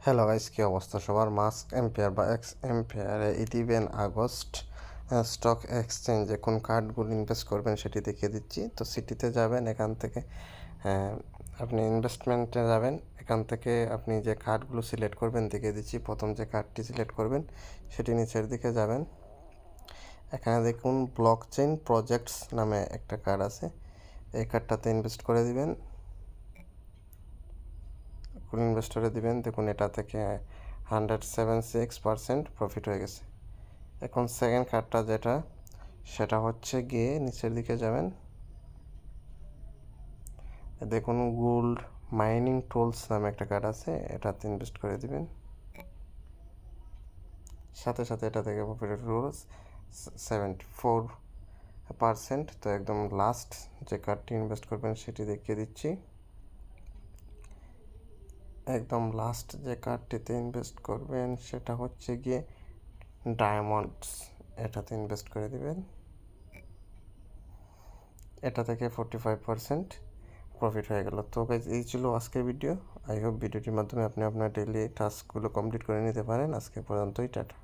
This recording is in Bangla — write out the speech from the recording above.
হ্যালো গাইস, কী অবস্থা সবার? মাস্ক এম্পেয়ার বা এক্স এম্পেয়ারে ইলেভেন আগস্ট স্টক এক্সচেঞ্জে কোন কার্ডগুলো ইনভেস্ট করবেন সেটি দেখিয়ে দিচ্ছি। তো সিটিতে যাবেন, এখান থেকে আপনি ইনভেস্টমেন্টে যাবেন, এখান থেকে আপনি যে কার্ডগুলো সিলেক্ট করবেন দেখিয়ে দিচ্ছি। প্রথম যে কার্ডটি সিলেক্ট করবেন সেটি নিচের দিকে যাবেন, এখানে দেখুন ব্লকচেইন প্রজেক্টস নামে একটা কার্ড আছে, এই কার্ডটাতে ইনভেস্ট করে দিবেন। কোন ইনভেস্টরে দিবেন দেখুন, এটা থেকে 176% প্রফিট হয়ে গেছে। এখন সেকেন্ড কার্ডটা যেটা, সেটা হচ্ছে গিয়ে নিচের দিকে যাবেন, দেখুন গোল্ড মাইনিং টুলস নামে একটা কার্ড আছে, এটাতে ইনভেস্ট করে দিবেন। সাথে সাথে এটা থেকে প্রফিট রুলস 74%। তো একদম লাস্ট যে কার্ডটি ইনভেস্ট করবেন সেটি দেখিয়ে দিচ্ছি। একদম লাস্ট যে কার্ডটিতে ইনভেস্ট করবেন সেটা হচ্ছে গিয়ে ডায়মন্ডস, এটাতে ইনভেস্ট করে দিবেন। এটা থেকে 45% প্রফিট হয়ে গেল। তো গাইজ, এই ছিল আজকের ভিডিও। আই হোপ ভিডিওটির মাধ্যমে আপনি আপনার ডেইলি টাস্কগুলো কমপ্লিট করে নিতে পারেন। আজকে পর্যন্তই, টাটা।